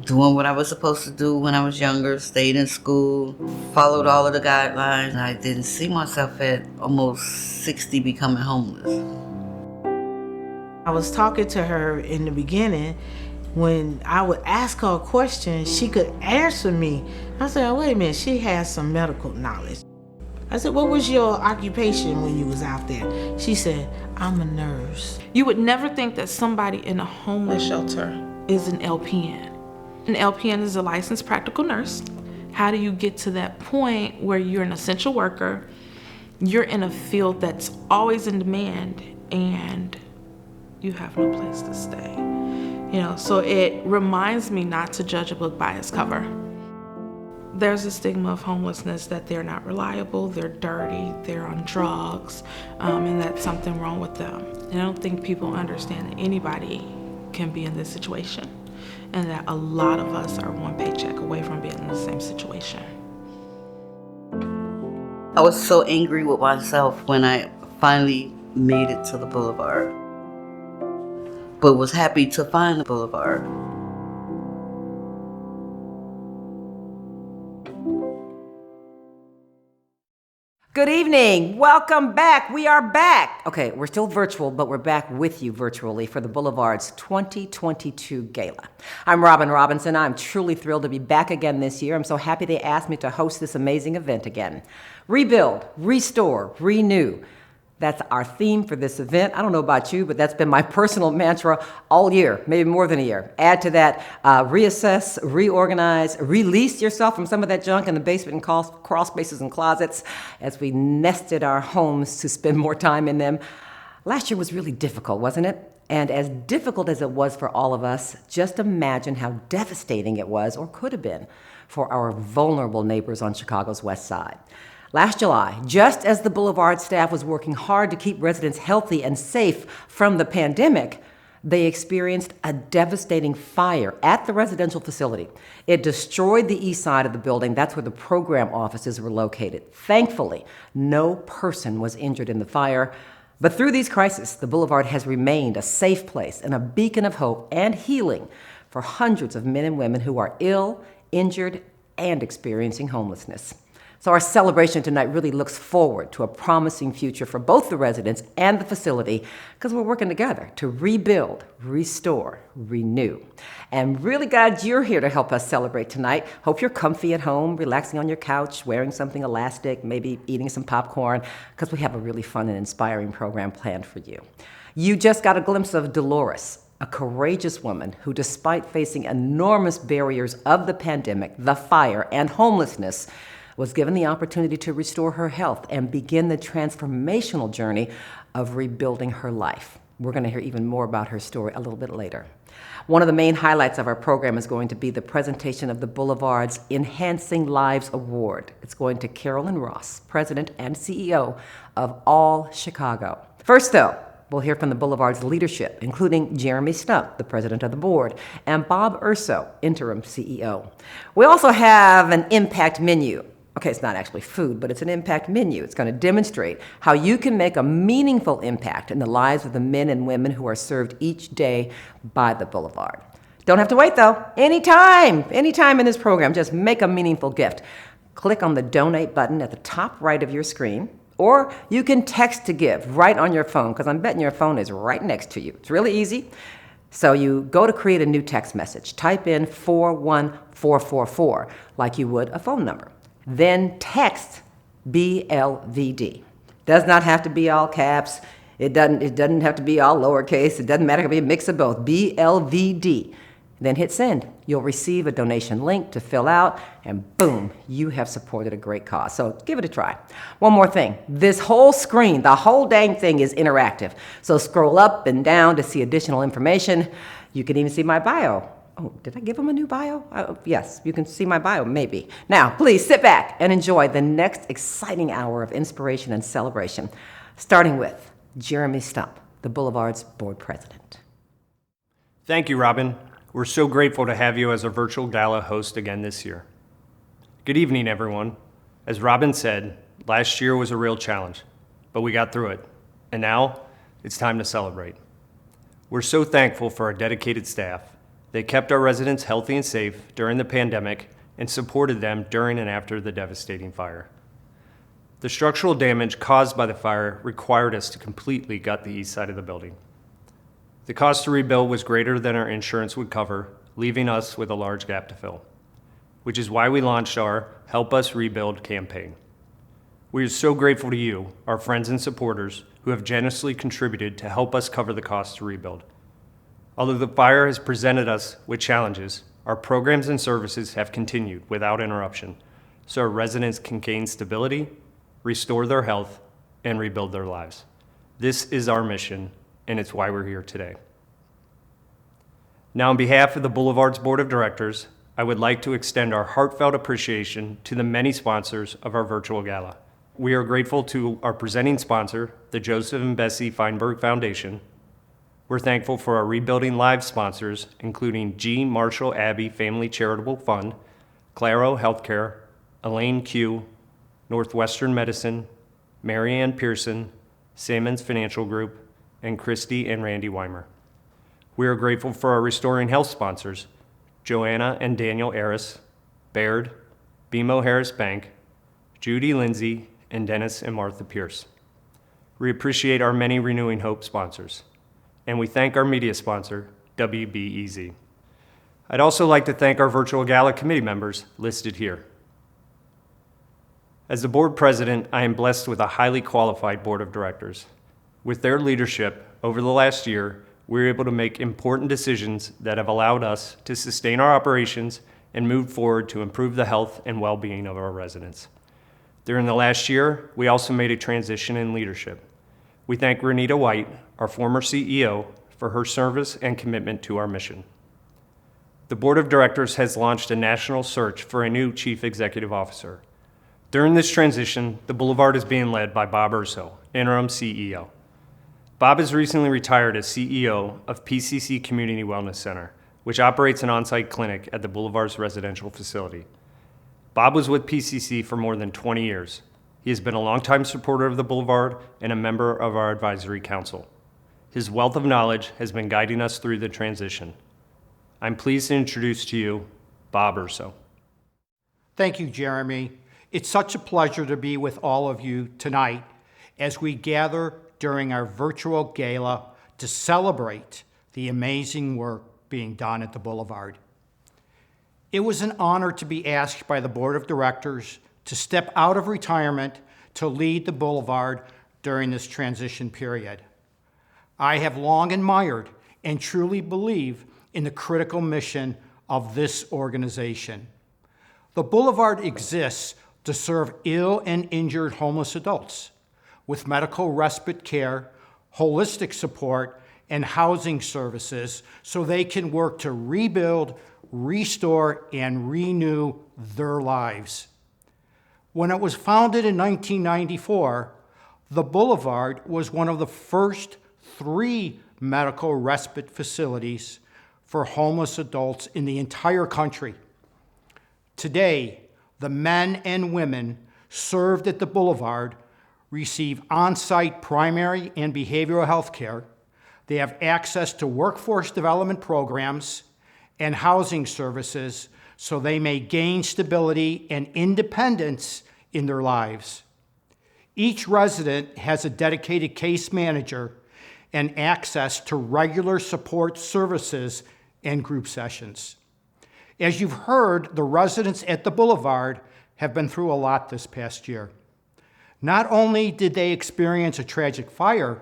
doing what I was supposed to do when I was younger, stayed in school, followed all of the guidelines. I didn't see myself at almost 60 becoming homeless. I was talking to her in the beginning. When I would ask her a question, she could answer me. I said, oh, wait a minute, she has some medical knowledge. I said, what was your occupation when you was out there? She said, I'm a nurse. You would never think that somebody in a homeless shelter is an LPN. An LPN is a licensed practical nurse. How do you get to that point where you're an essential worker, you're in a field that's always in demand, and you have no place to stay? So it reminds me not to judge a book by its cover. There's a stigma of homelessness that they're not reliable, they're dirty, they're on drugs, and that's something wrong with them. And I don't think people understand that anybody can be in this situation, and that a lot of us are one paycheck away from being in the same situation. I was so angry with myself when I finally made it to the Boulevard, but was happy to find the Boulevard. Good evening. Welcome back. We are back. Okay, we're still virtual, but we're back with you virtually for the Boulevard's 2022 Gala. I'm Robin Robinson. I'm truly thrilled to be back again this year. I'm so happy they asked me to host this amazing event again. Rebuild, restore, renew. That's our theme for this event. I don't know about you, but that's been my personal mantra all year, maybe more than a year. Add to that, reassess, reorganize, release yourself from some of that junk in the basement and crawl spaces and closets as we nested our homes to spend more time in them. Last year was really difficult, wasn't it? And as difficult as it was for all of us, just imagine how devastating it was, or could have been, for our vulnerable neighbors on Chicago's West Side. Last July, just as the Boulevard staff was working hard to keep residents healthy and safe from the pandemic, they experienced a devastating fire at the residential facility. It destroyed the east side of the building. That's where the program offices were located. Thankfully, no person was injured in the fire. But through these crises, the Boulevard has remained a safe place and a beacon of hope and healing for hundreds of men and women who are ill, injured, and experiencing homelessness. So our celebration tonight really looks forward to a promising future for both the residents and the facility, because we're working together to rebuild, restore, renew. And really glad you're here to help us celebrate tonight. Hope you're comfy at home, relaxing on your couch, wearing something elastic, maybe eating some popcorn, because we have a really fun and inspiring program planned for you. You just got a glimpse of Dolores, a courageous woman who, despite facing enormous barriers of the pandemic, the fire, and homelessness, was given the opportunity to restore her health and begin the transformational journey of rebuilding her life. We're going to hear even more about her story a little bit later. One of the main highlights of our program is going to be the presentation of the Boulevard's Enhancing Lives Award. It's going to Carolyn Ross, President and CEO of All Chicago. First, though, we'll hear from the Boulevard's leadership, including Jeremy Stump, the president of the board, and Bob Urso, interim CEO. We also have an impact menu. Okay, it's not actually food, but it's an impact menu. It's going to demonstrate how you can make a meaningful impact in the lives of the men and women who are served each day by the Boulevard. Don't have to wait, though. Anytime in this program, just make a meaningful gift. Click on the donate button at the top right of your screen, or you can text to give right on your phone, because I'm betting your phone is right next to you. It's really easy. So you go to create a new text message. Type in 41444 like you would a phone number. Then text BLVD. Does not have to be all caps. It doesn't have to be all lowercase. It doesn't matter. It can be a mix of both. BLVD. Then hit send. You'll receive a donation link to fill out, and boom, you have supported a great cause. So give it a try. One more thing. This whole screen, the whole dang thing is interactive. So scroll up and down to see additional information. You can even see my bio. Oh, did I give them a new bio? Yes, you can see my bio, maybe. Now, please sit back and enjoy the next exciting hour of inspiration and celebration, starting with Jeremy Stump, the Boulevard's board president. Thank you, Robin. We're so grateful to have you as a virtual gala host again this year. Good evening, everyone. As Robin said, last year was a real challenge, but we got through it. And now it's time to celebrate. We're so thankful for our dedicated staff They kept our residents healthy and safe during the pandemic and supported them during and after the devastating fire. The structural damage caused by the fire required us to completely gut the east side of the building. The cost to rebuild was greater than our insurance would cover, leaving us with a large gap to fill, which is why we launched our Help Us Rebuild campaign. We are so grateful to you, our friends and supporters, who have generously contributed to help us cover the cost to rebuild. Although the fire has presented us with challenges, our programs and services have continued without interruption, so our residents can gain stability, restore their health, and rebuild their lives. This is our mission, and it's why we're here today. Now, on behalf of the Boulevard's Board of Directors, I would like to extend our heartfelt appreciation to the many sponsors of our virtual gala. We are grateful to our presenting sponsor, the Joseph and Bessie Feinberg Foundation. We're thankful for our Rebuilding Live sponsors, including G. Marshall Abbey Family Charitable Fund, Claro Healthcare, Elaine Q, Northwestern Medicine, Marianne Pearson, Sammons Financial Group, and Christy and Randy Weimer. We are grateful for our Restoring Health sponsors, Joanna and Daniel Aris, Baird, BMO Harris Bank, Judy Lindsay, and Dennis and Martha Pierce. We appreciate our many Renewing Hope sponsors, and we thank our media sponsor, WBEZ. I'd also like to thank our virtual gala committee members listed here. As the board president, I am blessed with a highly qualified board of directors. With their leadership over the last year, we were able to make important decisions that have allowed us to sustain our operations and move forward to improve the health and well-being of our residents. During the last year, we also made a transition in leadership. We thank Renita White, our former CEO, for her service and commitment to our mission. The board of directors has launched a national search for a new chief executive officer. During this transition, the Boulevard is being led by Bob Urso, interim CEO. Bob has recently retired as CEO of PCC Community Wellness Center, which operates an on-site clinic at the Boulevard's residential facility. Bob was with PCC for more than 20 years. He has been a longtime supporter of the Boulevard and a member of our advisory council. His wealth of knowledge has been guiding us through the transition. I'm pleased to introduce to you Bob Urso. Thank you, Jeremy. It's such a pleasure to be with all of you tonight as we gather during our virtual gala to celebrate the amazing work being done at the Boulevard. It was an honor to be asked by the board of directors to step out of retirement to lead the Boulevard during this transition period. I have long admired and truly believe in the critical mission of this organization. The Boulevard exists to serve ill and injured homeless adults with medical respite care, holistic support, and housing services so they can work to rebuild, restore, and renew their lives. When it was founded in 1994, the Boulevard was one of the first 3 medical respite facilities for homeless adults in the entire country. Today, the men and women served at the Boulevard receive on-site primary and behavioral health care. They have access to workforce development programs and housing services so they may gain stability and independence in their lives. Each resident has a dedicated case manager and access to regular support services and group sessions. As you've heard, the residents at the Boulevard have been through a lot this past year. Not only did they experience a tragic fire,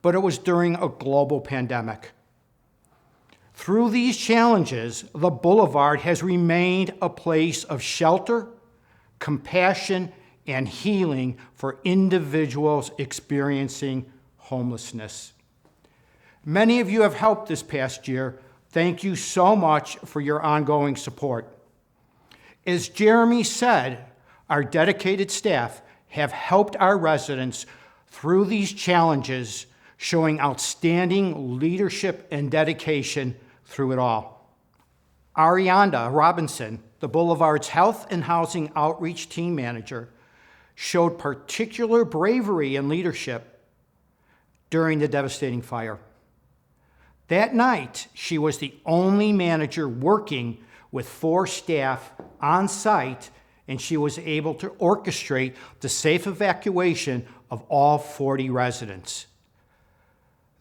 but it was during a global pandemic. Through these challenges, the Boulevard has remained a place of shelter, compassion, and healing for individuals experiencing homelessness. Many of you have helped this past year. Thank you so much for your ongoing support. As Jeremy said, our dedicated staff have helped our residents through these challenges, showing outstanding leadership and dedication through it all. Arianda Robinson, the Boulevard's Health and Housing Outreach Team Manager, showed particular bravery and leadership during the devastating fire. That night, she was the only manager working with 4 staff on site, and she was able to orchestrate the safe evacuation of all 40 residents.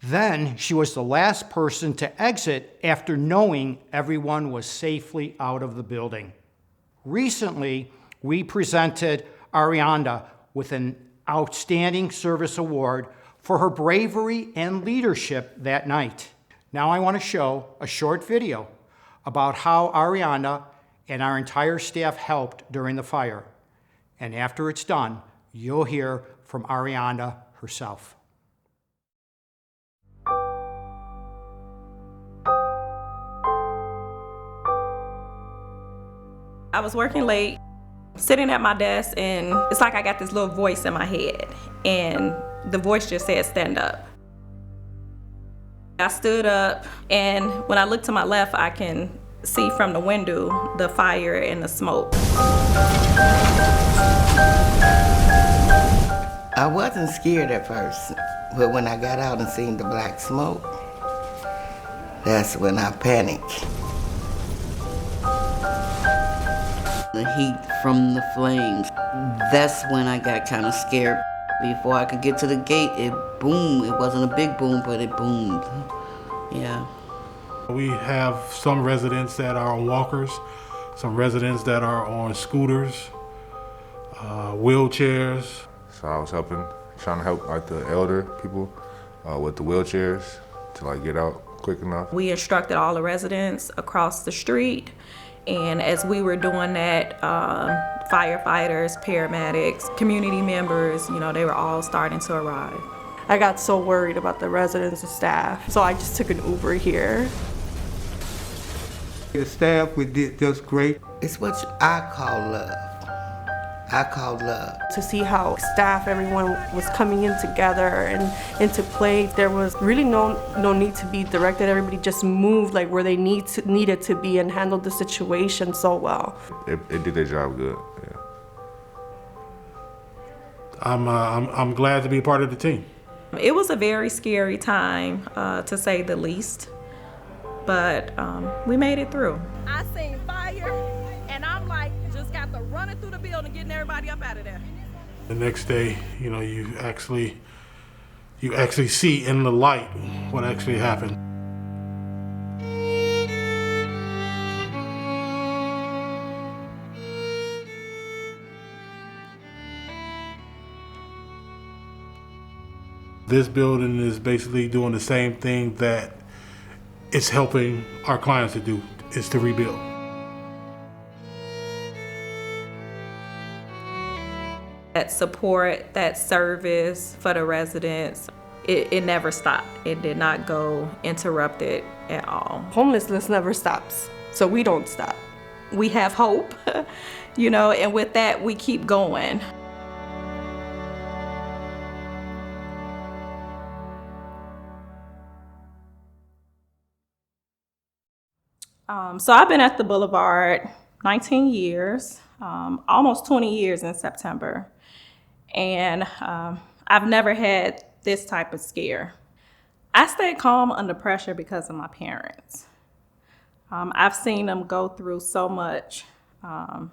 Then she was the last person to exit after knowing everyone was safely out of the building. Recently, we presented Arianda with an Outstanding Service Award for her bravery and leadership that night. Now I want to show a short video about how Arianda and our entire staff helped during the fire. And after it's done, you'll hear from Arianda herself. I was working late, sitting at my desk, and it's like I got this little voice in my head, and the voice just said, "Stand up." I stood up, and when I look to my left, I can see from the window the fire and the smoke. I wasn't scared at first, but when I got out and seen the black smoke, that's when I panicked. The heat from the flames, that's when I got kind of scared. Before I could get to the gate, it boomed. It wasn't a big boom, but it boomed. Yeah. We have some residents that are on walkers, some residents that are on scooters, wheelchairs. So I was trying to help like the elder people with the wheelchairs to like get out quick enough. We instructed all the residents across the street, and as we were doing that, firefighters, paramedics, community members, they were all starting to arrive. I got so worried about the residents and staff, so I just took an Uber here. The staff, we did just great. It's what I call love. I call love. To see how staff, everyone was coming in together and into play. There was really no need to be directed. Everybody just moved like where they needed to be and handled the situation so well. It did their job good. Yeah. I'm glad to be a part of the team. It was a very scary time, to say the least, but we made it through. I seen fire, and I'm like, just got to running through the building, getting everybody up out of there. The next day, you actually see in the light what actually happened. This building is basically doing the same thing that it's helping our clients to do, is to rebuild. That support, that service for the residents, it never stopped. It did not go interrupted at all. Homelessness never stops, so we don't stop. We have hope, and with that, we keep going. So I've been at the Boulevard 19 years, almost 20 years in September. And I've never had this type of scare. I stayed calm under pressure because of my parents. I've seen them go through so much and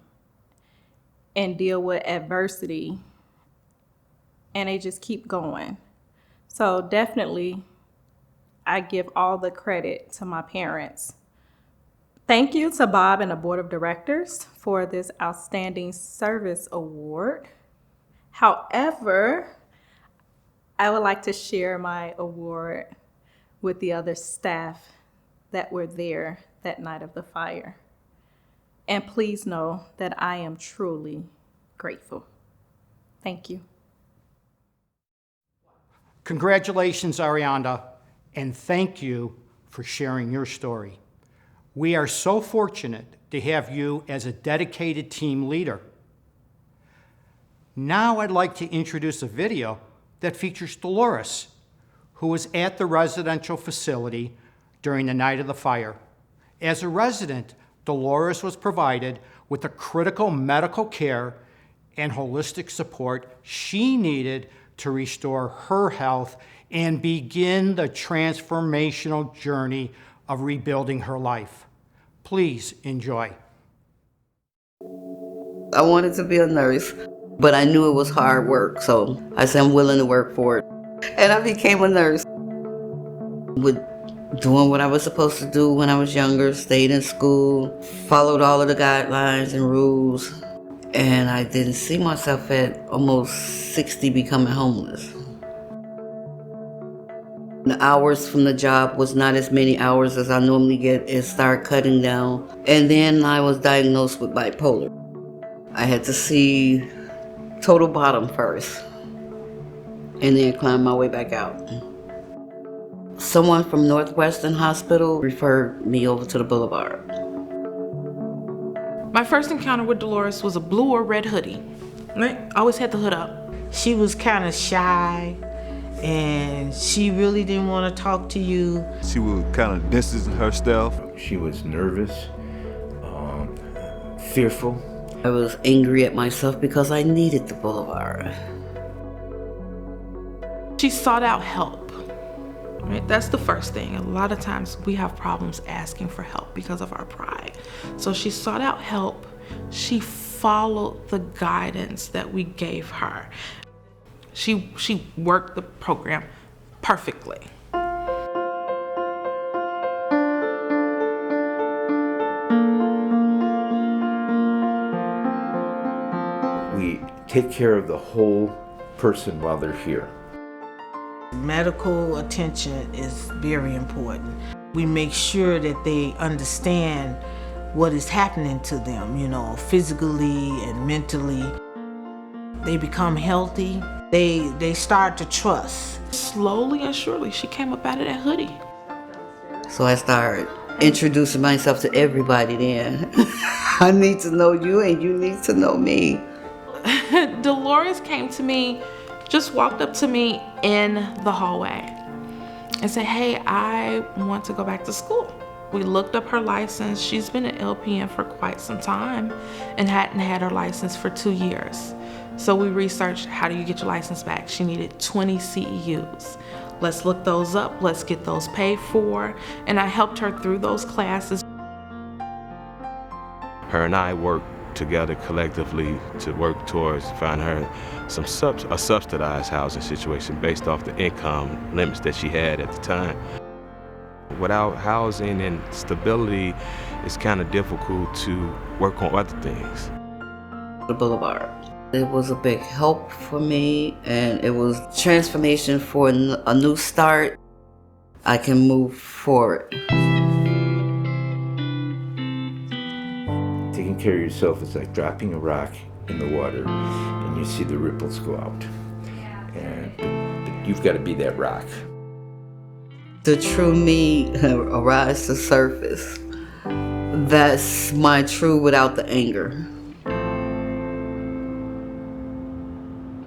deal with adversity, and they just keep going. So definitely, I give all the credit to my parents. Thank you to Bob and the Board of Directors for this Outstanding Service Award. However, I would like to share my award with the other staff that were there that night of the fire. And please know that I am truly grateful. Thank you. Congratulations, Arianda, and thank you for sharing your story. We are so fortunate to have you as a dedicated team leader. Now I'd like to introduce a video that features Dolores, who was at the residential facility during the night of the fire. As a resident, Dolores was provided with the critical medical care and holistic support she needed to restore her health and begin the transformational journey of rebuilding her life. Please enjoy. I wanted to be a nurse, but I knew it was hard work, so I said I'm willing to work for it. And I became a nurse. With doing what I was supposed to do when I was younger, stayed in school, followed all of the guidelines and rules, and I didn't see myself at almost 60 becoming homeless. The hours from the job was not as many hours as I normally get. It started cutting down. And then I was diagnosed with bipolar. I had to see total bottom first and then climb my way back out. Someone from Northwestern Hospital referred me over to the Boulevard. My first encounter with Dolores was a blue or red hoodie. Right? Always had the hood up. She was kind of shy, and she really didn't want to talk to you. She was kind of distancing herself. She was nervous, fearful. I was angry at myself because I needed the Boulevard. She sought out help. Right? That's the first thing. A lot of times we have problems asking for help because of our pride. So she sought out help. She followed the guidance that we gave her. She worked the program perfectly. We take care of the whole person while they're here. Medical attention is very important. We make sure that they understand what is happening to them, physically and mentally. They become healthy. They start to trust. Slowly and surely, she came up out of that hoodie. So I started introducing myself to everybody then. I need to know you and you need to know me. Dolores came to me, just walked up to me in the hallway and said, hey, I want to go back to school. We looked up her license. She's been an LPN for quite some time and hadn't had her license for 2 years. So we researched, how do you get your license back? She needed 20 CEUs. Let's look those up. Let's get those paid for. And I helped her through those classes. Her and I worked together collectively to work towards find her a subsidized housing situation based off the income limits that she had at the time. Without housing and stability, it's kind of difficult to work on other things. The Boulevard. It was a big help for me, and it was transformation for a new start. I can move forward. Taking care of yourself is like dropping a rock in the water and you see the ripples go out. But you've got to be that rock. The true me arise to surface. That's my true without the anger.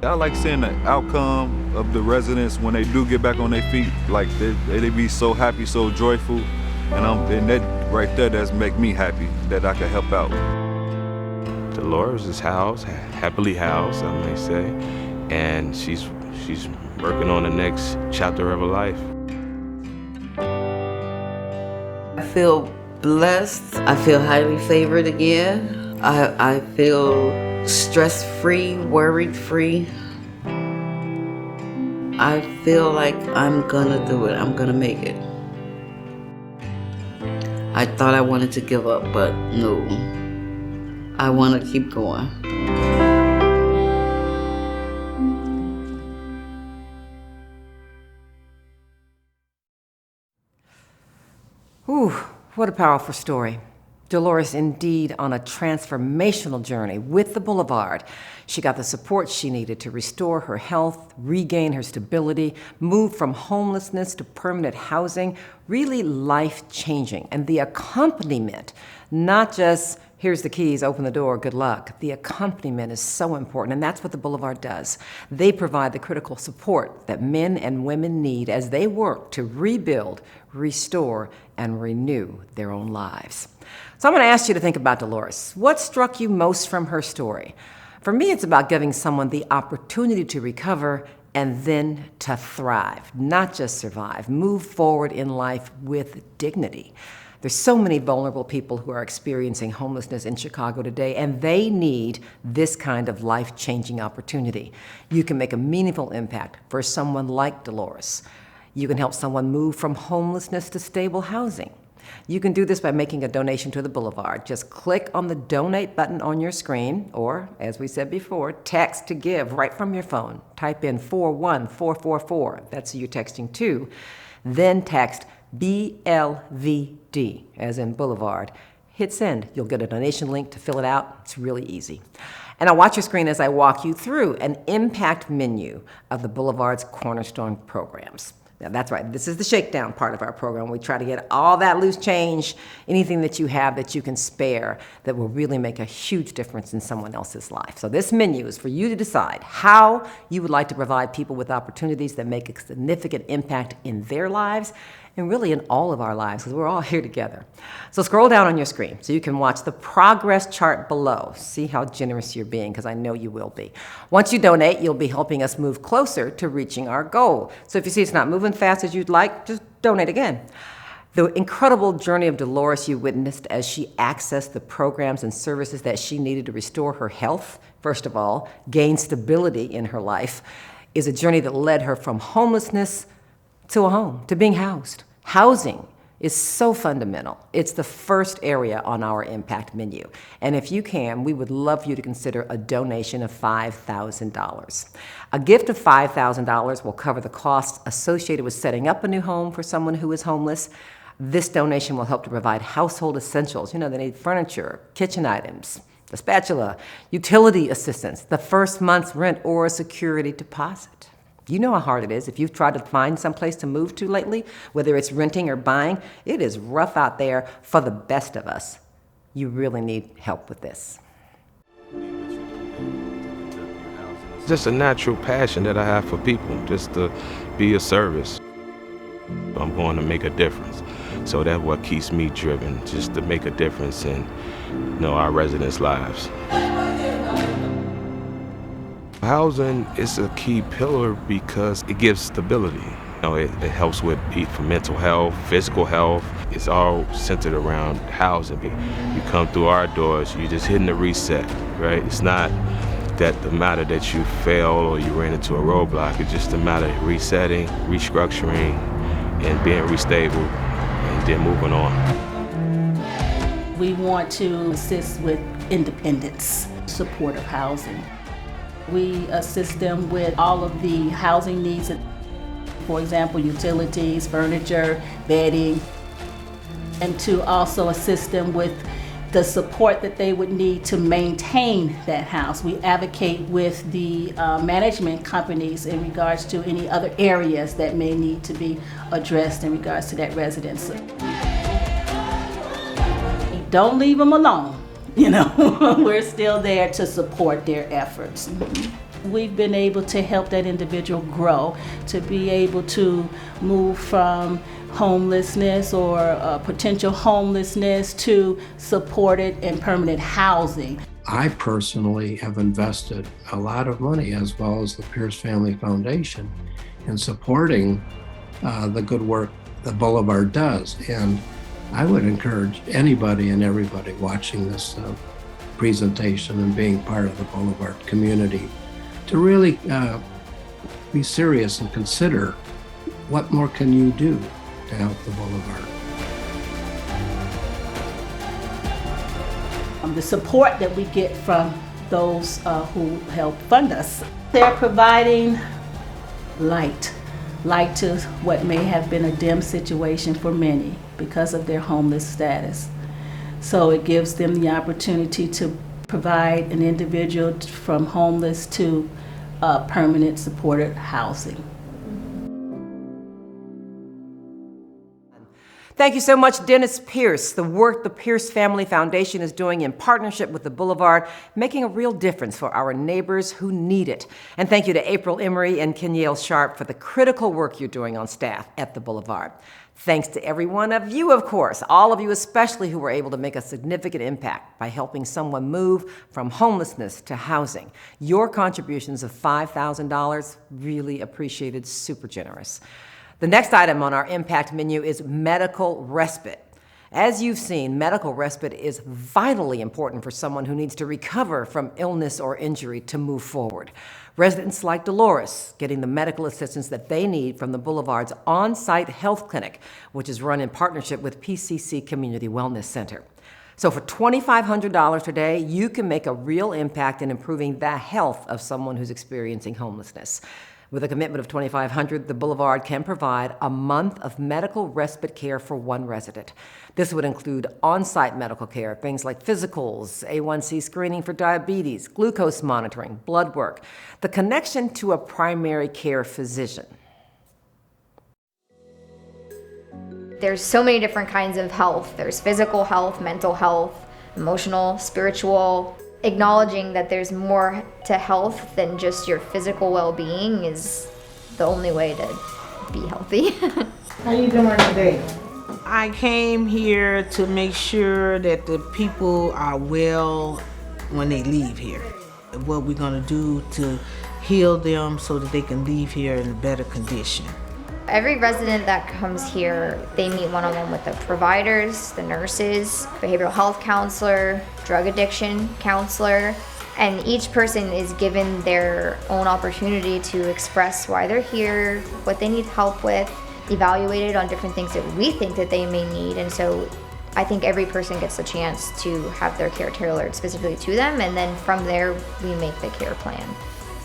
I like seeing the outcome of the residents when they do get back on their feet. Like they be so happy, so joyful, and that right there, that's make me happy that I can help out. Dolores is housed, happily housed, I may say, and she's working on the next chapter of her life. I feel blessed. I feel highly favored again. I feel stress-free, worried-free. I feel like I'm gonna do it. I'm gonna make it. I thought I wanted to give up, but no. I want to keep going. Ooh, what a powerful story. Dolores indeed on a transformational journey with the Boulevard. She got the support she needed to restore her health, regain her stability, move from homelessness to permanent housing, really life-changing. And the accompaniment, not just here's the keys, open the door, good luck. The accompaniment is so important, and that's what the Boulevard does. They provide the critical support that men and women need as they work to rebuild, restore, and renew their own lives. So I'm going to ask you to think about Dolores. What struck you most from her story? For me, it's about giving someone the opportunity to recover and then to thrive, not just survive, move forward in life with dignity. There's so many vulnerable people who are experiencing homelessness in Chicago today, and they need this kind of life-changing opportunity. You can make a meaningful impact for someone like Dolores. You can help someone move from homelessness to stable housing. You can do this by making a donation to the Boulevard. Just click on the donate button on your screen, or, as we said before, text to give right from your phone. Type in 41444, that's who you're texting to. Then text BLVD, as in Boulevard. Hit send. You'll get a donation link to fill it out. It's really easy. And now watch your screen as I walk you through an impact menu of the Boulevard's cornerstone programs. Now, that's right. This is the shakedown part of our program. We try to get all that loose change, anything that you have that you can spare that will really make a huge difference in someone else's life. So this menu is for you to decide how you would like to provide people with opportunities that make a significant impact in their lives and really in all of our lives, because we're all here together. So scroll down on your screen so you can watch the progress chart below. See how generous you're being, because I know you will be. Once you donate, you'll be helping us move closer to reaching our goal. So if you see it's not moving fast as you'd like, just donate again. The incredible journey of Dolores you witnessed as she accessed the programs and services that she needed to restore her health, first of all, gain stability in her life, is a journey that led her from homelessness to a home, to being housed. Housing is so fundamental. It's the first area on our impact menu. And if you can, we would love for you to consider a donation of $5,000. A gift of $5,000 will cover the costs associated with setting up a new home for someone who is homeless. This donation will help to provide household essentials. You know, they need furniture, kitchen items, the spatula, utility assistance, the first month's rent, or a security deposit. You know how hard it is. If you've tried to find someplace to move to lately, whether it's renting or buying, it is rough out there for the best of us. You really need help with this. Just a natural passion that I have for people, just to be of service. I'm going to make a difference. So that's what keeps me driven, just to make a difference in, our residents' lives. Housing is a key pillar because it gives stability. It helps with for mental health, physical health. It's all centered around housing. You come through our doors, you're just hitting the reset, right? It's not that the matter that you failed or you ran into a roadblock. It's just a matter of resetting, restructuring, and being restable, and then moving on. We want to assist with independence, supportive housing. We assist them with all of the housing needs, for example, utilities, furniture, bedding, and to also assist them with the support that they would need to maintain that house. We advocate with the management companies in regards to any other areas that may need to be addressed in regards to that residence. Don't leave them alone. We're still there to support their efforts. We've been able to help that individual grow, to be able to move from homelessness or potential homelessness to supported and permanent housing. I personally have invested a lot of money, as well as the Pierce Family Foundation, in supporting the good work the Boulevard does. And I would encourage anybody and everybody watching this presentation and being part of the Boulevard community to really be serious and consider what more can you do to help the Boulevard. The support that we get from those who help fund us, they're providing light to what may have been a dim situation for many because of their homeless status. So it gives them the opportunity to provide an individual from homeless to permanent supported housing. Thank you so much, Dennis Pierce. The work the Pierce Family Foundation is doing in partnership with the Boulevard, making a real difference for our neighbors who need it. And thank you to April Emery and Kenyale Sharp for the critical work you're doing on staff at the Boulevard. Thanks to every one of you, of course, all of you especially who were able to make a significant impact by helping someone move from homelessness to housing. Your contributions of $5,000, really appreciated, super generous. The next item on our impact menu is medical respite. As you've seen, medical respite is vitally important for someone who needs to recover from illness or injury to move forward. Residents like Dolores getting the medical assistance that they need from the Boulevard's on-site health clinic, which is run in partnership with PCC Community Wellness Center. So for $2,500 today, you can make a real impact in improving the health of someone who's experiencing homelessness. With a commitment of $2,500, the Boulevard can provide a month of medical respite care for one resident. This would include on-site medical care, things like physicals, A1C screening for diabetes, glucose monitoring, blood work, the connection to a primary care physician. There's so many different kinds of health. There's physical health, mental health, emotional, spiritual. Acknowledging that there's more to health than just your physical well-being is the only way to be healthy. How you doing today? I came here to make sure that the people are well when they leave here. What we're gonna do to heal them so that they can leave here in a better condition. Every resident that comes here, they meet one-on-one with the providers, the nurses, behavioral health counselor, drug addiction counselor, and each person is given their own opportunity to express why they're here, what they need help with, evaluated on different things that we think that they may need. And so I think every person gets a chance to have their care tailored specifically to them, and then from there we make the care plan.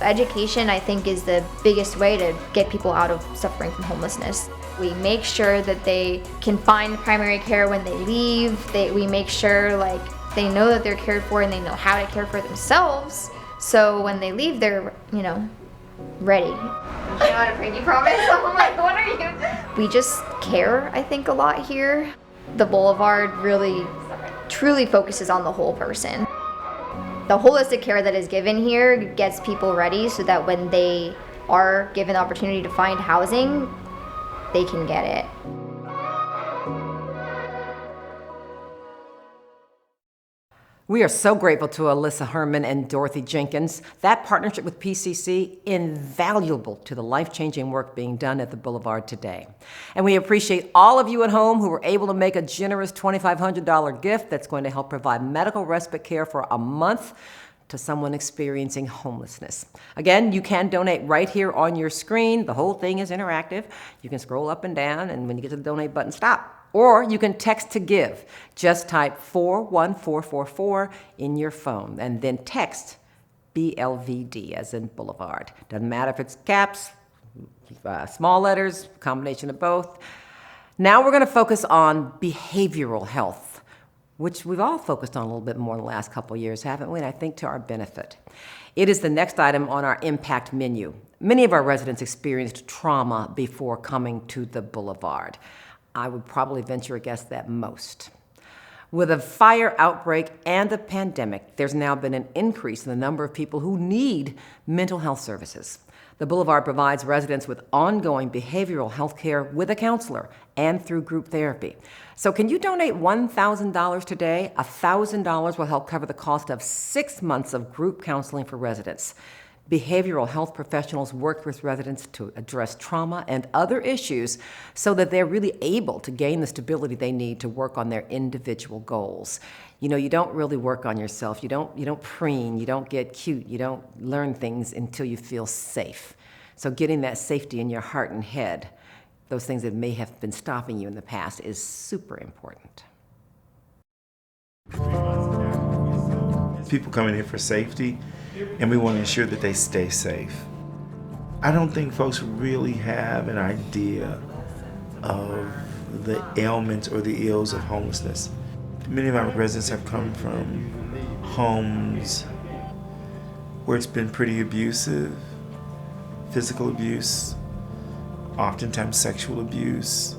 Education, I think, is the biggest way to get people out of suffering from homelessness. We make sure that they can find primary care when they leave. We make sure they know that they're cared for and they know how to care for themselves. So when they leave, they're, ready. You know how to pinky promise? I'm like, what are you? We just care, I think, a lot here. The Boulevard really, truly focuses on the whole person. The holistic care that is given here gets people ready so that when they are given the opportunity to find housing, they can get it. We are so grateful to Alyssa Herman and Dorothy Jenkins. That partnership with PCC, invaluable to the life-changing work being done at the Boulevard today. And we appreciate all of you at home who were able to make a generous $2,500 gift that's going to help provide medical respite care for a month to someone experiencing homelessness. Again, you can donate right here on your screen. The whole thing is interactive. You can scroll up and down, and when you get to the donate button, stop. Or you can text to give. Just type 41444 in your phone and then text BLVD as in Boulevard. Doesn't matter if it's caps, small letters, combination of both. Now we're going to focus on behavioral health, which we've all focused on a little bit more in the last couple of years, haven't we? And I think to our benefit. It is the next item on our impact menu. Many of our residents experienced trauma before coming to the Boulevard. I would probably venture a guess that most. With a fire outbreak and the pandemic, there's now been an increase in the number of people who need mental health services. The Boulevard provides residents with ongoing behavioral health care with a counselor and through group therapy. So can you donate $1,000 today? $1,000 will help cover the cost of 6 months of group counseling for residents. Behavioral health professionals work with residents to address trauma and other issues so that they're really able to gain the stability they need to work on their individual goals. You don't really work on yourself. You don't preen, you don't get cute, you don't learn things until you feel safe. So getting that safety in your heart and head, those things that may have been stopping you in the past, is super important. People come in here for safety, and we want to ensure that they stay safe. I don't think folks really have an idea of the ailments or the ills of homelessness. Many of our residents have come from homes where it's been pretty abusive, physical abuse, oftentimes sexual abuse,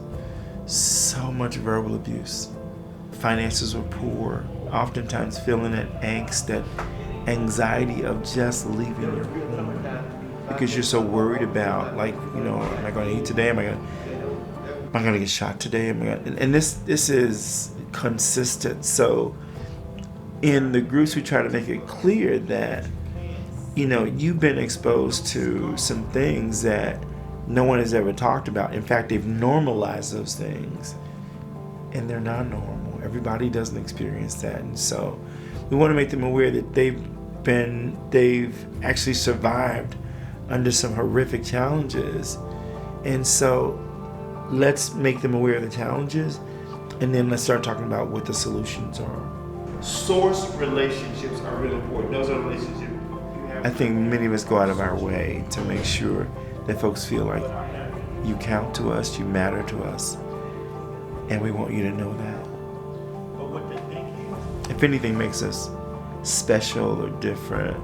so much verbal abuse. Finances were poor, oftentimes feeling that angst, that anxiety of just leaving your home because you're so worried about, like, you know, am I going to eat today? Am I going to get shot today? And this is consistent. So in the groups, we try to make it clear that, you know, you've been exposed to some things that no one has ever talked about. In fact, they've normalized those things, and they're not normal. Everybody doesn't experience that. And so we want to make them aware that they've actually survived under some horrific challenges. And so let's make them aware of the challenges, and then let's start talking about what the solutions are. Source relationships are really important. Those are relationships you have. I think many of us go out of our way to make sure that folks feel like you count to us, you matter to us, and we want you to know that. But what they think, if anything makes us special or different,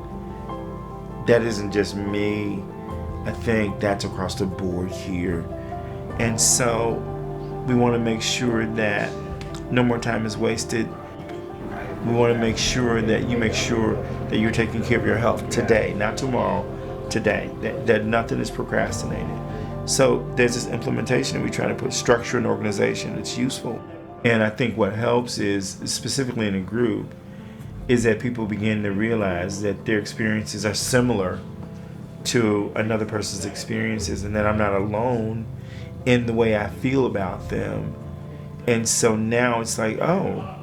that isn't just me. I think that's across the board here. And so we want to make sure that no more time is wasted. We want to make sure that you make sure that you're taking care of your health today, not tomorrow, today, that nothing is procrastinated. So there's this implementation, and we try to put structure and organization that's useful. And I think what helps is, specifically in a group, is that people begin to realize that their experiences are similar to another person's experiences, and that I'm not alone in the way I feel about them. And so now it's like, oh,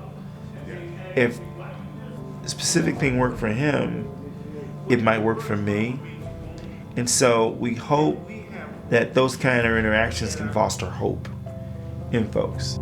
if a specific thing worked for him, it might work for me. And so we hope that those kind of interactions can foster hope in folks.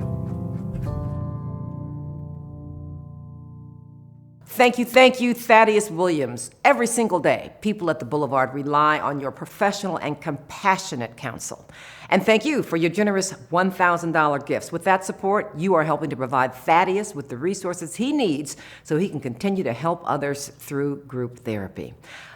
Thank you, Thaddeus Williams. Every single day, people at the Boulevard rely on your professional and compassionate counsel. And thank you for your generous $1,000 gifts. With that support, you are helping to provide Thaddeus with the resources he needs so he can continue to help others through group therapy.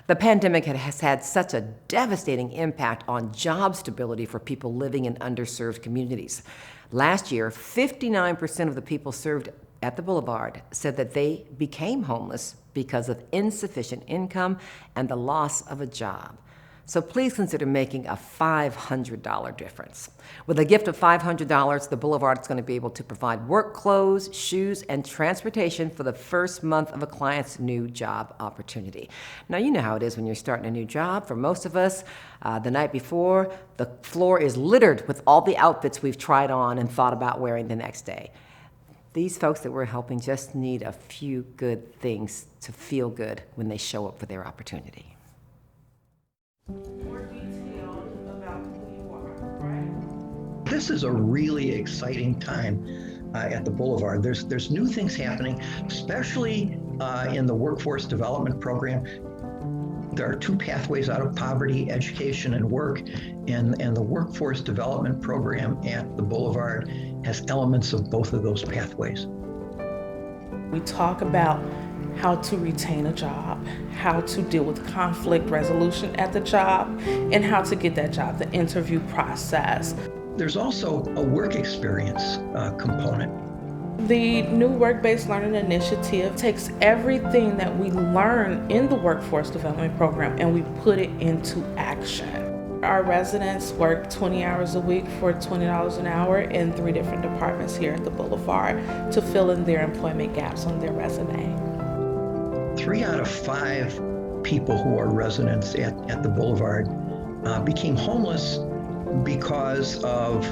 The pandemic has had such a devastating impact on job stability for people living in underserved communities. Last year, 59% of the people served at the Boulevard said that they became homeless because of insufficient income and the loss of a job. So please consider making a $500 difference. With a gift of $500, the Boulevard is going to be able to provide work clothes, shoes, and transportation for the first month of a client's new job opportunity. Now, you know how it is when you're starting a new job. For most of us, the night before, the floor is littered with all the outfits we've tried on and thought about wearing the next day. These folks that we're helping just need a few good things to feel good when they show up for their opportunity. More detail about who you are, right? This is a really exciting time at the Boulevard. There's new things happening, especially in the workforce development program. There are two pathways out of poverty: education and work, and the workforce development program at the Boulevard has elements of both of those pathways. We talk about how to retain a job, how to deal with conflict resolution at the job, and how to get that job, the interview process. There's also a work experience component. The new Work-Based Learning Initiative takes everything that we learn in the Workforce Development Program and we put it into action. Our residents work 20 hours a week for $20 an hour in 3 different departments here at the Boulevard to fill in their employment gaps on their resume. 3 out of 5 people who are residents at the Boulevard became homeless because of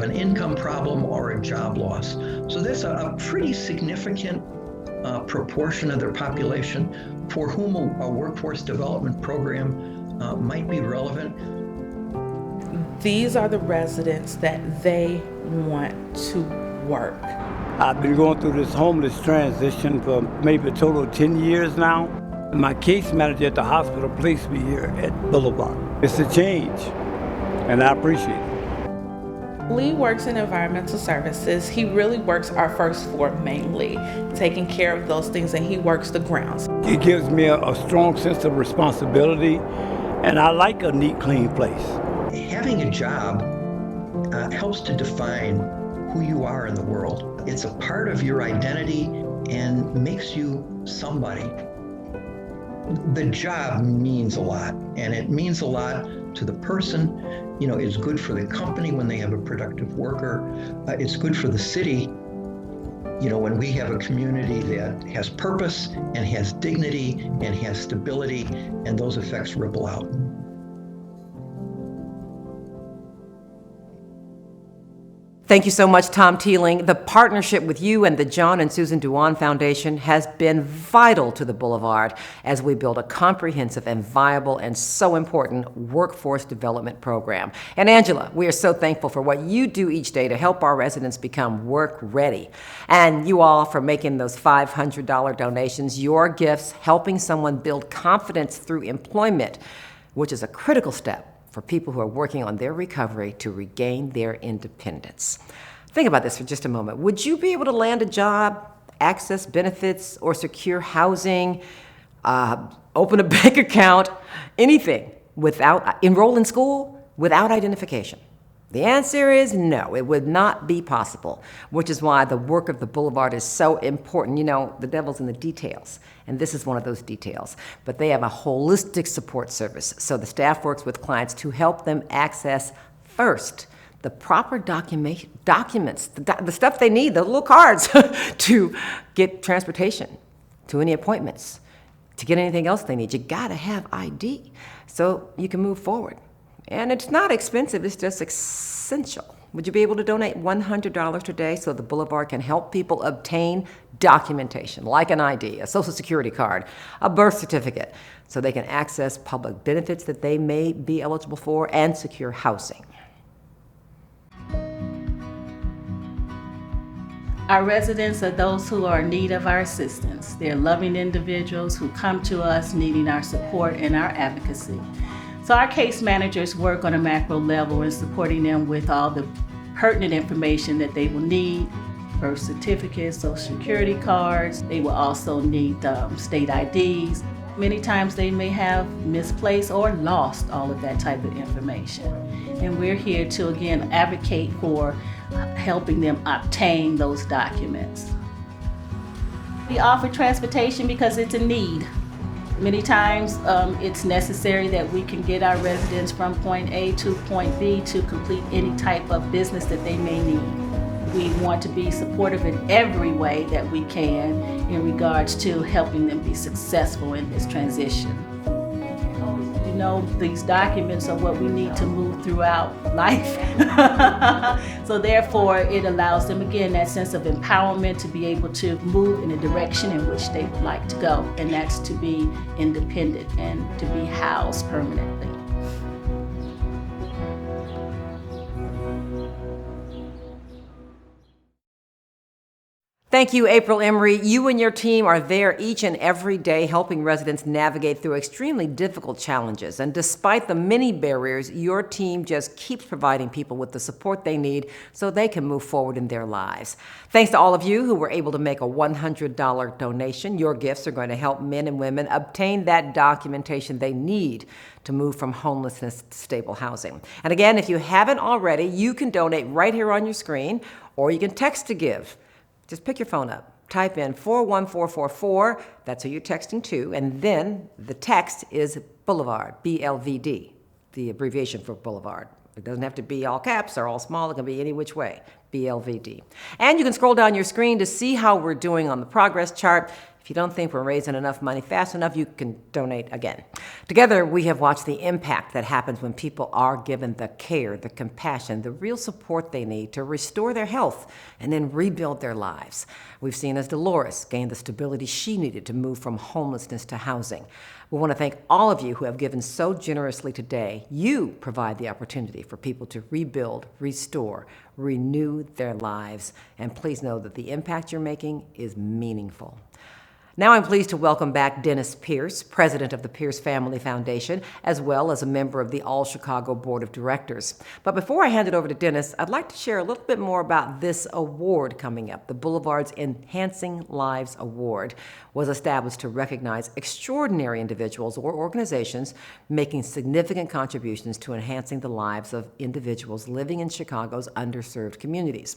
an income problem or a job loss. So that's a pretty significant proportion of their population for whom a workforce development program might be relevant. These are the residents that they want to work. I've been going through this homeless transition for maybe a total of 10 years now. My case manager at the hospital placed me here at Boulevard. It's a change, and I appreciate it. Lee works in environmental services. He really works our first floor mainly, taking care of those things, and he works the grounds. It gives me a strong sense of responsibility, and I like a neat, clean place. Having a job helps to define who you are in the world. It's a part of your identity and makes you somebody. The job means a lot, and it means a lot to the person. You know, it's good for the company when they have a productive worker. It's good for the city, you know, when we have a community that has purpose and has dignity and has stability, and those effects ripple out. Thank you so much, Tom Teeling. The partnership with you and the John and Susan Dewan Foundation has been vital to the Boulevard as we build a comprehensive and viable and so important workforce development program. And Angela, we are so thankful for what you do each day to help our residents become work ready. And you all for making those $500 donations, your gifts helping someone build confidence through employment, which is a critical step for people who are working on their recovery to regain their independence. Think about this for just a moment. Would you be able to land a job, access benefits, or secure housing, open a bank account, anything, without enroll in school without identification? The answer is no, it would not be possible, which is why the work of the Boulevard is so important. You know, the devil's in the details, and this is one of those details. But they have a holistic support service, so the staff works with clients to help them access first the proper documents, the stuff they need, the little cards, to get transportation, to any appointments, to get anything else they need. You gotta have ID so you can move forward. And it's not expensive, it's just essential. Would you be able to donate $100 today so the Boulevard can help people obtain documentation, like an ID, a social security card, a birth certificate, so they can access public benefits that they may be eligible for and secure housing? Our residents are those who are in need of our assistance. They're loving individuals who come to us needing our support and our advocacy. So our case managers work on a macro level in supporting them with all the pertinent information that they will need: birth certificates, social security cards. They will also need state IDs. Many times they may have misplaced or lost all of that type of information. And we're here to, again, advocate for helping them obtain those documents. We offer transportation because it's a need. Many times it's necessary that we can get our residents from point A to point B to complete any type of business that they may need. We want to be supportive in every way that we can in regards to helping them be successful in this transition. You know, these documents are what we need to move throughout life. So therefore, it allows them, again, that sense of empowerment to be able to move in a direction in which they would like to go, and that's to be independent and to be housed permanently. Thank you, April Emery. You and your team are there each and every day helping residents navigate through extremely difficult challenges. And despite the many barriers, your team just keeps providing people with the support they need so they can move forward in their lives. Thanks to all of you who were able to make a $100 donation. Your gifts are going to help men and women obtain that documentation they need to move from homelessness to stable housing. And again, if you haven't already, you can donate right here on your screen, or you can text to give. Just pick your phone up, type in 41444, that's who you're texting to, and then the text is Boulevard, BLVD, the abbreviation for Boulevard. It doesn't have to be all caps or all small, it can be any which way, BLVD. And you can scroll down your screen to see how we're doing on the progress chart. If you don't think we're raising enough money fast enough, you can donate again. Together, we have watched the impact that happens when people are given the care, the compassion, the real support they need to restore their health and then rebuild their lives. We've seen as Dolores gain the stability she needed to move from homelessness to housing. We want to thank all of you who have given so generously today. You provide the opportunity for people to rebuild, restore, renew their lives. And please know that the impact you're making is meaningful. Now I'm pleased to welcome back Dennis Pierce, president of the Pierce Family Foundation, as well as a member of the All Chicago Board of Directors. But before I hand it over to Dennis, I'd like to share a little bit more about this award coming up. The Boulevard's Enhancing Lives Award was established to recognize extraordinary individuals or organizations making significant contributions to enhancing the lives of individuals living in Chicago's underserved communities.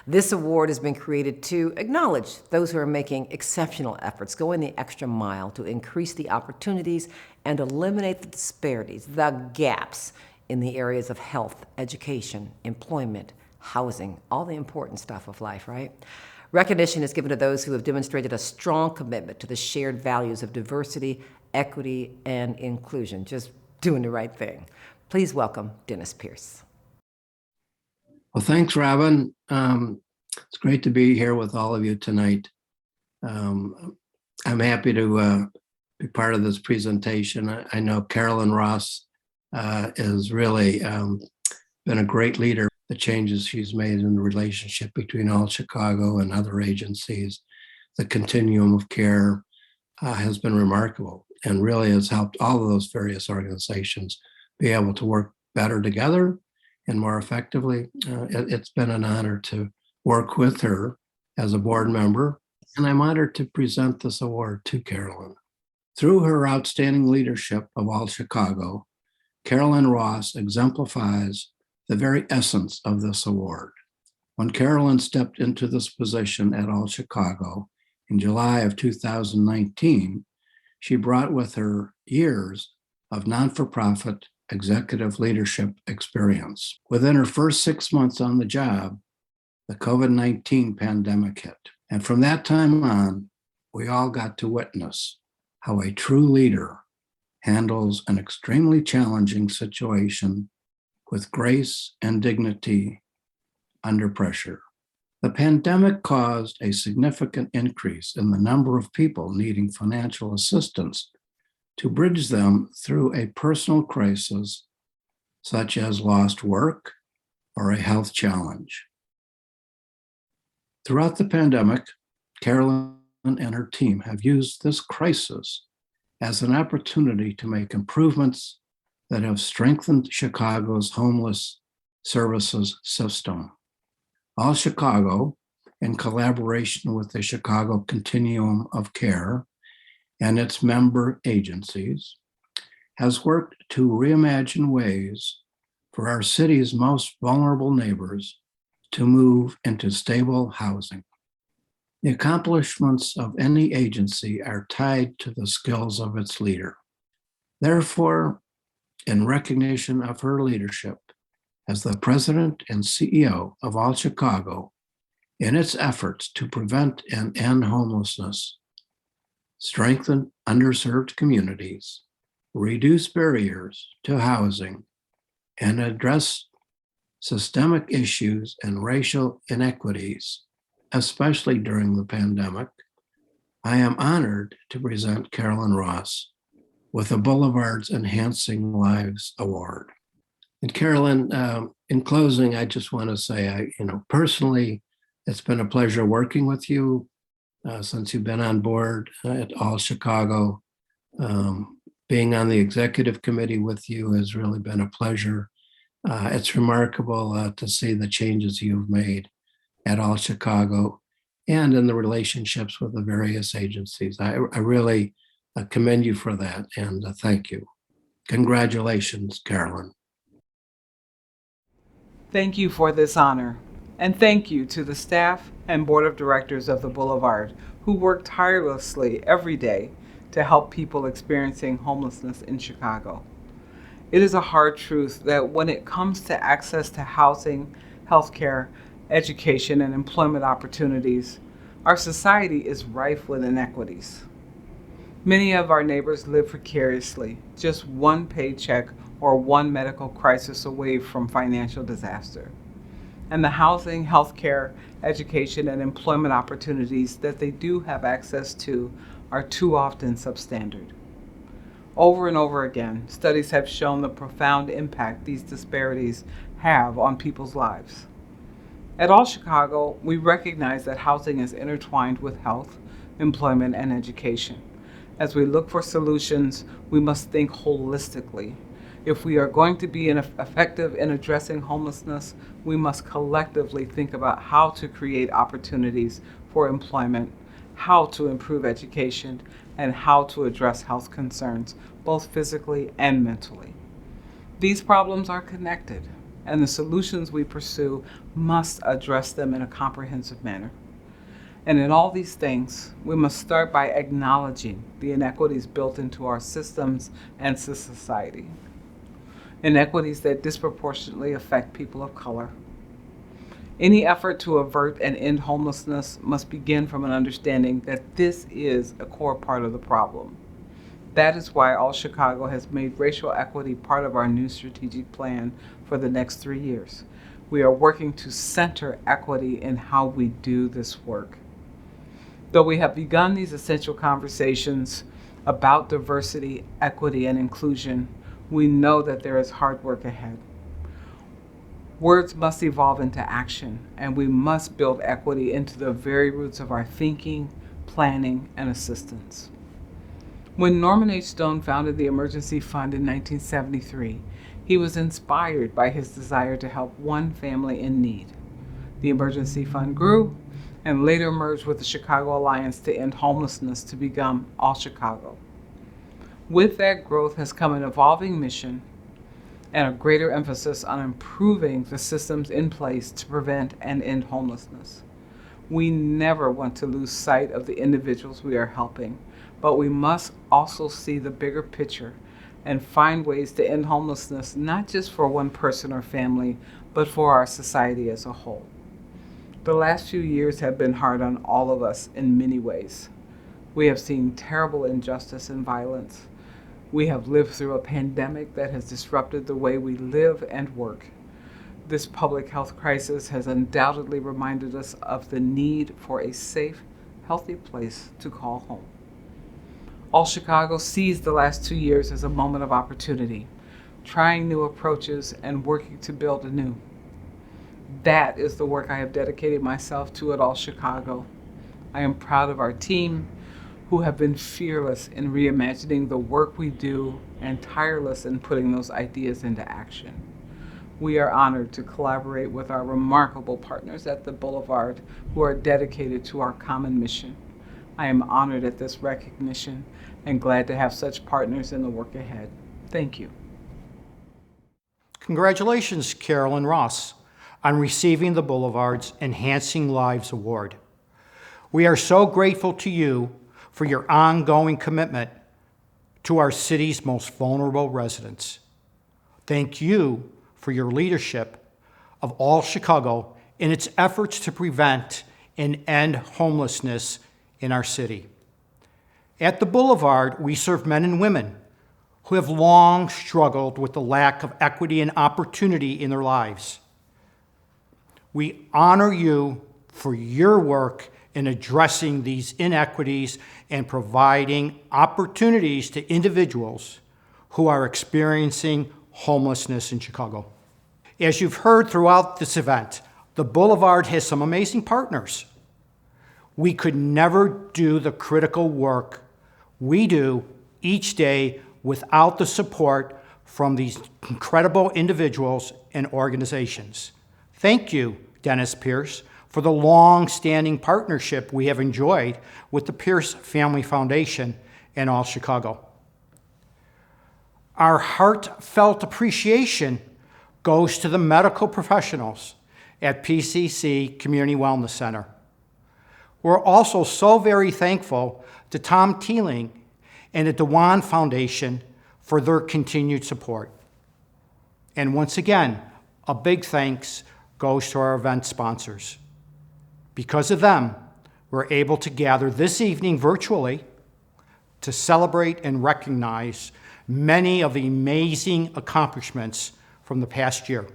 This award has been created to acknowledge those who are making exceptional efforts, going the extra mile to increase the opportunities and eliminate the disparities, the gaps in the areas of health, education, employment, housing, all the important stuff of life, right? Recognition is given to those who have demonstrated a strong commitment to the shared values of diversity, equity, and inclusion, just doing the right thing. Please welcome Dennis Pierce. Well, thanks, Robin. It's great to be here with all of you tonight. I'm happy to be part of this presentation. I know Carolyn Ross has really been a great leader. The changes she's made in the relationship between All Chicago and other agencies, the continuum of care has been remarkable and really has helped all of those various organizations be able to work better together and more effectively. It's been an honor to work with her as a board member, and I'm honored to present this award to Carolyn. Through her outstanding leadership of All Chicago, Carolyn Ross exemplifies the very essence of this award. When Carolyn stepped into this position at All Chicago in July of 2019, she brought with her years of non-for-profit executive leadership experience. Within her first 6 months on the job, the COVID-19 pandemic hit. And from that time on, we all got to witness how a true leader handles an extremely challenging situation with grace and dignity under pressure. The pandemic caused a significant increase in the number of people needing financial assistance to bridge them through a personal crisis, such as lost work or a health challenge. Throughout the pandemic, Carolyn and her team have used this crisis as an opportunity to make improvements that have strengthened Chicago's homeless services system. All Chicago, in collaboration with the Chicago Continuum of Care and its member agencies, has worked to reimagine ways for our city's most vulnerable neighbors to move into stable housing. The accomplishments of any agency are tied to the skills of its leader. Therefore, in recognition of her leadership as the president and CEO of All Chicago, in its efforts to prevent and end homelessness, strengthen underserved communities, reduce barriers to housing, and address systemic issues and racial inequities, especially during the pandemic, I am honored to present Carolyn Ross with the Boulevard's Enhancing Lives Award. And Carolyn, in closing, I just want to say, personally, it's been a pleasure working with you since you've been on board at All Chicago. Being on the executive committee with you has really been a pleasure. It's remarkable to see the changes you've made at All Chicago and in the relationships with the various agencies. I really commend you for that, and thank you. Congratulations, Carolyn. Thank you for this honor, and thank you to the staff and board of directors of the Boulevard who work tirelessly every day to help people experiencing homelessness in Chicago. It is a hard truth that when it comes to access to housing, healthcare, education, and employment opportunities, our society is rife with inequities. Many of our neighbors live precariously, just one paycheck or one medical crisis away from financial disaster. And the housing, healthcare, education, and employment opportunities that they do have access to are too often substandard. Over and over again, studies have shown the profound impact these disparities have on people's lives. At All Chicago, we recognize that housing is intertwined with health, employment, and education. As we look for solutions, we must think holistically. If we are going to be effective in addressing homelessness, we must collectively think about how to create opportunities for employment, how to improve education, and how to address health concerns, both physically and mentally. These problems are connected, and the solutions we pursue must address them in a comprehensive manner. And in all these things, we must start by acknowledging the inequities built into our systems and to society. Inequities that disproportionately affect people of color. Any effort to avert and end homelessness must begin from an understanding that this is a core part of the problem. That is why All Chicago has made racial equity part of our new strategic plan for the next 3 years. We are working to center equity in how we do this work. Though we have begun these essential conversations about diversity, equity, and inclusion, we know that there is hard work ahead. Words must evolve into action, and we must build equity into the very roots of our thinking, planning, and assistance. When Norman H. Stone founded the Emergency Fund in 1973, he was inspired by his desire to help one family in need. The Emergency Fund grew and later merged with the Chicago Alliance to End Homelessness to become All Chicago. With that growth has come an evolving mission and a greater emphasis on improving the systems in place to prevent and end homelessness. We never want to lose sight of the individuals we are helping, but we must also see the bigger picture and find ways to end homelessness, not just for one person or family, but for our society as a whole. The last few years have been hard on all of us in many ways. We have seen terrible injustice and violence. We have lived through a pandemic that has disrupted the way we live and work. This public health crisis has undoubtedly reminded us of the need for a safe, healthy place to call home. All Chicago sees the last 2 years as a moment of opportunity, trying new approaches and working to build anew. That is the work I have dedicated myself to at All Chicago. I am proud of our team, who have been fearless in reimagining the work we do and tireless in putting those ideas into action. We are honored to collaborate with our remarkable partners at the Boulevard who are dedicated to our common mission. I am honored at this recognition and glad to have such partners in the work ahead. Thank you. Congratulations, Carolyn Ross, on receiving the Boulevard's Enhancing Lives Award. We are so grateful to you for your ongoing commitment to our city's most vulnerable residents. Thank you for your leadership of All Chicago in its efforts to prevent and end homelessness in our city. At the Boulevard, we serve men and women who have long struggled with the lack of equity and opportunity in their lives. We honor you for your work in addressing these inequities and providing opportunities to individuals who are experiencing homelessness in Chicago. As you've heard throughout this event, the Boulevard has some amazing partners. We could never do the critical work we do each day without the support from these incredible individuals and organizations. Thank you, Dennis Pierce, for the long-standing partnership we have enjoyed with the Pierce Family Foundation and All Chicago. Our heartfelt appreciation goes to the medical professionals at PCC Community Wellness Center. We're also so very thankful to Tom Teeling and the DeWan Foundation for their continued support. And once again, a big thanks goes to our event sponsors. Because of them, we're able to gather this evening virtually to celebrate and recognize many of the amazing accomplishments from the past year.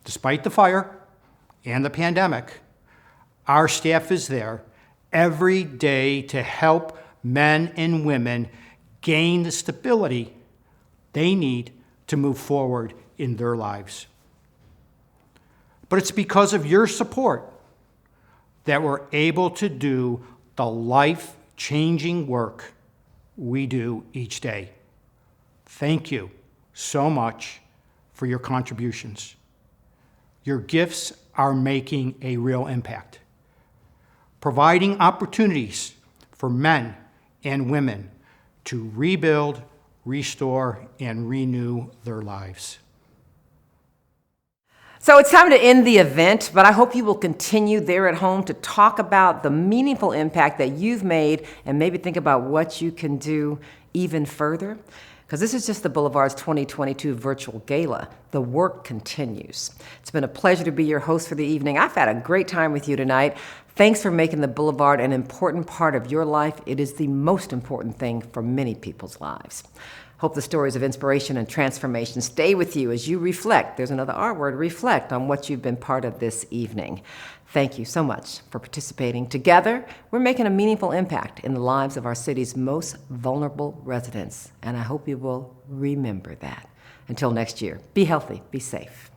Despite the fire and the pandemic, our staff is there every day to help men and women gain the stability they need to move forward in their lives. But it's because of your support that we're able to do the life-changing work we do each day. Thank you so much for your contributions. Your gifts are making a real impact, providing opportunities for men and women to rebuild, restore, and renew their lives. So it's time to end the event, but I hope you will continue there at home to talk about the meaningful impact that you've made and maybe think about what you can do even further. Because this is just the Boulevard's 2022 virtual gala. The work continues. It's been a pleasure to be your host for the evening. I've had a great time with you tonight. Thanks for making the Boulevard an important part of your life. It is the most important thing for many people's lives. Hope the stories of inspiration and transformation stay with you as you reflect, there's another R word, reflect on what you've been part of this evening. Thank you so much for participating. Together, we're making a meaningful impact in the lives of our city's most vulnerable residents, and I hope you will remember that. Until next year, be healthy, be safe.